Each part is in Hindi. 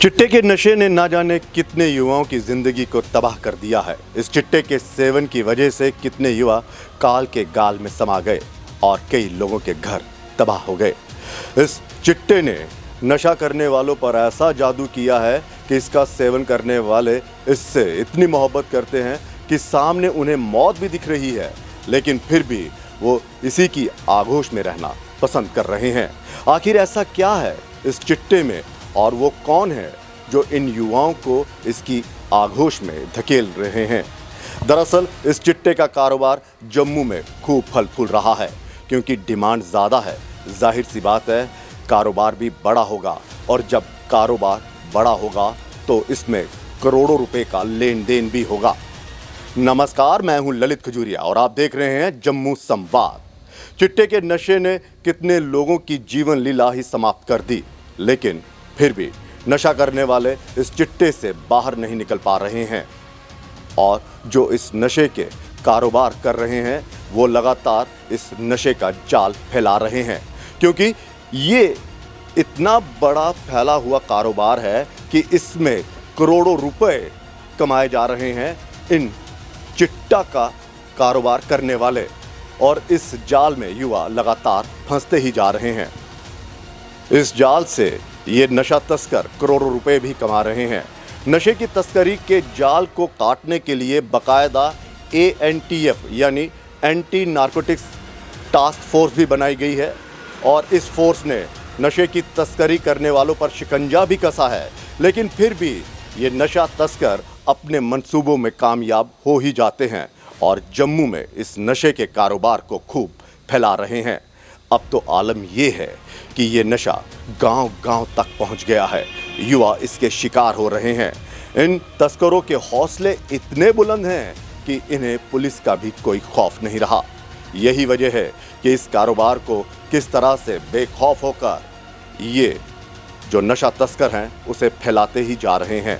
चिट्टे के नशे ने ना जाने कितने युवाओं की जिंदगी को तबाह कर दिया है। इस चिट्टे के सेवन की वजह से कितने युवा काल के गाल में समा गए और कई लोगों के घर तबाह हो गए। इस चिट्टे ने नशा करने वालों पर ऐसा जादू किया है कि इसका सेवन करने वाले इससे इतनी मोहब्बत करते हैं कि सामने उन्हें मौत भी दिख रही है, लेकिन फिर भी वो इसी की आगोश में रहना पसंद कर रहे हैं। आखिर ऐसा क्या है इस चिट्टे में और वो कौन है जो इन युवाओं को इसकी आगोश में धकेल रहे हैं? दरअसल इस चिट्टे का कारोबार जम्मू में खूब फल फूल रहा है, क्योंकि डिमांड ज़्यादा है। जाहिर सी बात है, कारोबार भी बड़ा होगा, और जब कारोबार बड़ा होगा तो इसमें करोड़ों रुपए का लेन देन भी होगा। नमस्कार, मैं हूं ललित खजूरिया और आप देख रहे हैं जम्मू संवाद। चिट्टे के नशे ने कितने लोगों की जीवन लीला ही समाप्त कर दी, लेकिन फिर भी नशा करने वाले इस चिट्टे से बाहर नहीं निकल पा रहे हैं, और जो इस नशे के कारोबार कर रहे हैं वो लगातार इस नशे का जाल फैला रहे हैं, क्योंकि ये इतना बड़ा फैला हुआ कारोबार है कि इसमें करोड़ों रुपए कमाए जा रहे हैं इन चिट्टा का कारोबार करने वाले, और इस जाल में युवा लगातार फंसते ही जा रहे हैं। इस जाल से ये नशा तस्कर करोड़ों रुपए भी कमा रहे हैं। नशे की तस्करी के जाल को काटने के लिए बाकायदा ANTF यानी एंटी नारकोटिक्स टास्क फोर्स भी बनाई गई है, और इस फोर्स ने नशे की तस्करी करने वालों पर शिकंजा भी कसा है, लेकिन फिर भी ये नशा तस्कर अपने मंसूबों में कामयाब हो ही जाते हैं और जम्मू में इस नशे के कारोबार को खूब फैला रहे हैं। अब तो आलम ये है कि ये नशा गांव-गांव तक पहुंच गया है। युवा इसके शिकार हो रहे हैं। इन तस्करों के हौसले इतने बुलंद हैं कि इन्हें पुलिस का भी कोई खौफ नहीं रहा। यही वजह है कि इस कारोबार को किस तरह से बेखौफ होकर ये जो नशा तस्कर हैं उसे फैलाते ही जा रहे हैं।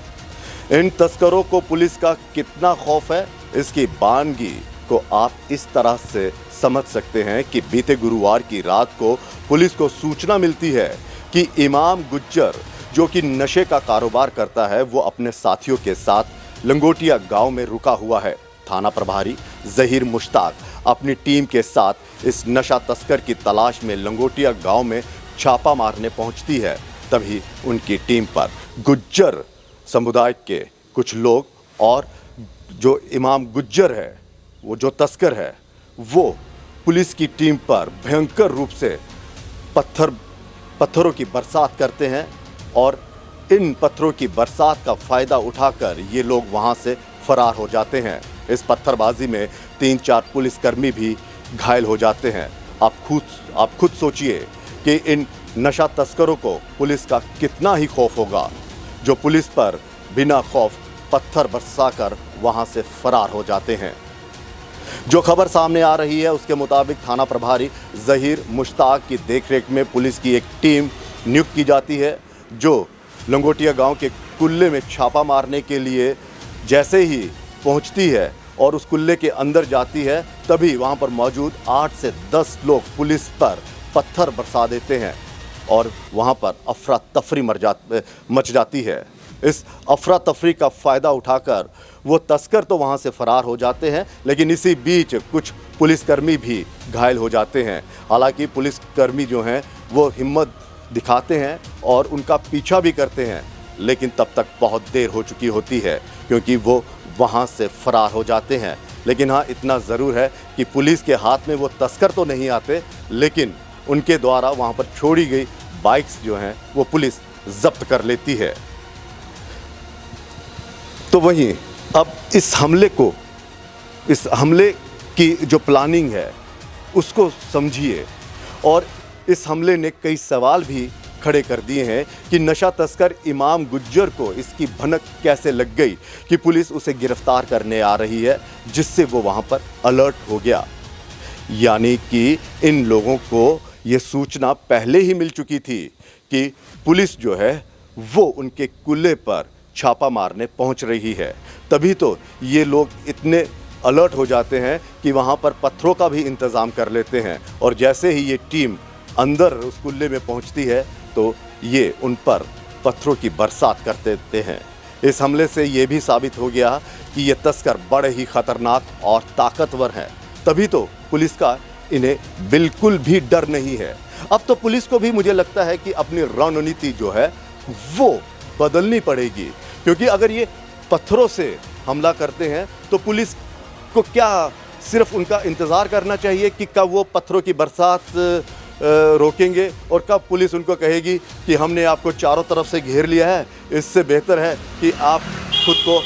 इन तस्करों को पुलिस का कितना खौफ है, इसकी बानगी को आप इस तरह से समझ सकते हैं कि बीते गुरुवार की रात को पुलिस को सूचना मिलती है कि इमाम गुज्जर, जो कि नशे का कारोबार करता है, वो अपने साथियों के साथ लंगोटिया गांव में रुका हुआ है। थाना प्रभारी जहीर मुश्ताक अपनी टीम के साथ इस नशा तस्कर की तलाश में लंगोटिया गांव में छापा मारने पहुंचती है। तभी उनकी टीम पर गुज्जर समुदाय के कुछ लोग और जो इमाम गुज्जर है, वो जो तस्कर है, वो पुलिस की टीम पर भयंकर रूप से पत्थरों की बरसात करते हैं, और इन पत्थरों की बरसात का फ़ायदा उठाकर ये लोग वहाँ से फरार हो जाते हैं। इस पत्थरबाजी में 3-4 पुलिसकर्मी भी घायल हो जाते हैं। आप खुद सोचिए कि इन नशा तस्करों को पुलिस का कितना ही खौफ होगा, जो पुलिस पर बिना खौफ पत्थर बरसाकर वहाँ से फरार हो जाते हैं। जो खबर सामने आ रही है उसके मुताबिक थाना प्रभारी जहीर मुश्ताक की देखरेख में पुलिस की एक टीम नियुक्त की जाती है, जो लंगोटिया गांव के कुल्ले में छापा मारने के लिए जैसे ही पहुंचती है और उस कुल्ले के अंदर जाती है, तभी वहां पर मौजूद 8 से 10 लोग पुलिस पर पत्थर बरसा देते हैं और वहां पर अफरा तफरी मच जाती है। इस अफरा तफरी का फ़ायदा उठाकर वो तस्कर तो वहाँ से फरार हो जाते हैं, लेकिन इसी बीच कुछ पुलिसकर्मी भी घायल हो जाते हैं। हालांकि पुलिसकर्मी जो हैं वो हिम्मत दिखाते हैं और उनका पीछा भी करते हैं, लेकिन तब तक बहुत देर हो चुकी होती है, क्योंकि वो वहाँ से फरार हो जाते हैं। लेकिन हाँ, इतना ज़रूर है कि पुलिस के हाथ में वो तस्कर तो नहीं आते, लेकिन उनके द्वारा वहाँ पर छोड़ी गई बाइक्स जो हैं वो पुलिस जब्त कर लेती है। तो वहीं अब इस हमले की जो प्लानिंग है उसको समझिए, और इस हमले ने कई सवाल भी खड़े कर दिए हैं कि नशा तस्कर इमाम गुज्जर को इसकी भनक कैसे लग गई कि पुलिस उसे गिरफ्तार करने आ रही है, जिससे वो वहाँ पर अलर्ट हो गया। यानी कि इन लोगों को ये सूचना पहले ही मिल चुकी थी कि पुलिस जो है वो उनके कुल्ले पर छापा मारने पहुंच रही है। तभी तो ये लोग इतने अलर्ट हो जाते हैं कि वहाँ पर पत्थरों का भी इंतज़ाम कर लेते हैं, और जैसे ही ये टीम अंदर उस कुल्ले में पहुँचती है तो ये उन पर पत्थरों की बरसात कर देते हैं। इस हमले से ये भी साबित हो गया कि ये तस्कर बड़े ही खतरनाक और ताकतवर हैं। तभी तो पुलिस का इन्हें बिल्कुल भी डर नहीं है। अब तो पुलिस को भी मुझे लगता है कि अपनी रणनीति जो है वो बदलनी पड़ेगी, क्योंकि अगर ये पत्थरों से हमला करते हैं तो पुलिस को क्या सिर्फ उनका इंतज़ार करना चाहिए कि कब वो पत्थरों की बरसात रोकेंगे और कब पुलिस उनको कहेगी कि हमने आपको चारों तरफ से घेर लिया है, इससे बेहतर है कि आप खुद को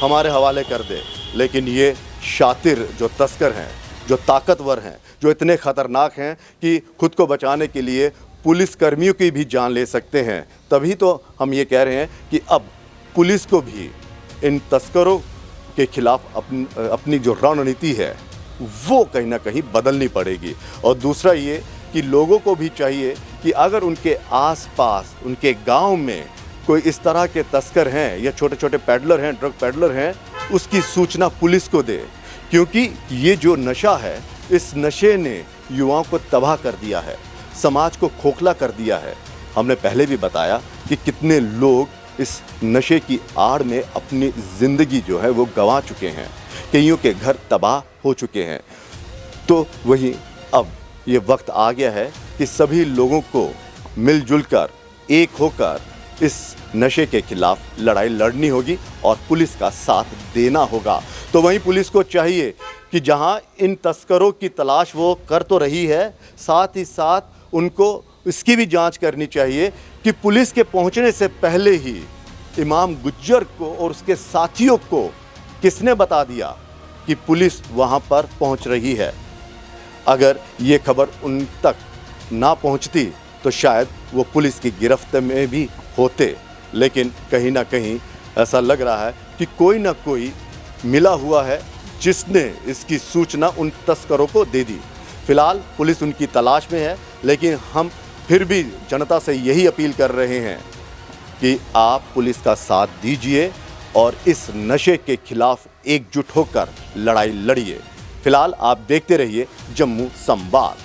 हमारे हवाले कर दें। लेकिन ये शातिर जो तस्कर हैं, जो ताकतवर हैं, जो इतने ख़तरनाक हैं कि खुद को बचाने के लिए पुलिस कर्मियों की भी जान ले सकते हैं। तभी तो हम ये कह रहे हैं कि अब पुलिस को भी इन तस्करों के खिलाफ अपनी जो रणनीति है वो कहीं ना कहीं बदलनी पड़ेगी। और दूसरा ये कि लोगों को भी चाहिए कि अगर उनके आसपास, उनके गांव में कोई इस तरह के तस्कर हैं या छोटे छोटे पैडलर हैं, ड्रग पैडलर हैं, उसकी सूचना पुलिस को दे, क्योंकि ये जो नशा है, इस नशे ने युवाओं को तबाह कर दिया है, समाज को खोखला कर दिया है। हमने पहले भी बताया कि कितने लोग इस नशे की आड़ में अपनी ज़िंदगी जो है वो गंवा चुके हैं, कईयों के घर तबाह हो चुके हैं। तो वहीं अब ये वक्त आ गया है कि सभी लोगों को मिलजुल कर, एक होकर इस नशे के खिलाफ लड़ाई लड़नी होगी और पुलिस का साथ देना होगा। तो वहीं पुलिस को चाहिए कि जहां इन तस्करों की तलाश वो कर तो रही है, साथ ही साथ उनको इसकी भी जांच करनी चाहिए कि पुलिस के पहुंचने से पहले ही इमाम गुज्जर को और उसके साथियों को किसने बता दिया कि पुलिस वहां पर पहुंच रही है। अगर ये खबर उन तक ना पहुंचती तो शायद वो पुलिस की गिरफ्त में भी होते। लेकिन कहीं ना कहीं ऐसा लग रहा है कि कोई ना कोई मिला हुआ है जिसने इसकी सूचना उन तस्करों को दे दी। फिलहाल पुलिस उनकी तलाश में है, लेकिन हम फिर भी जनता से यही अपील कर रहे हैं कि आप पुलिस का साथ दीजिए और इस नशे के खिलाफ एकजुट होकर लड़ाई लड़िए। फिलहाल आप देखते रहिए जम्मू संवाद।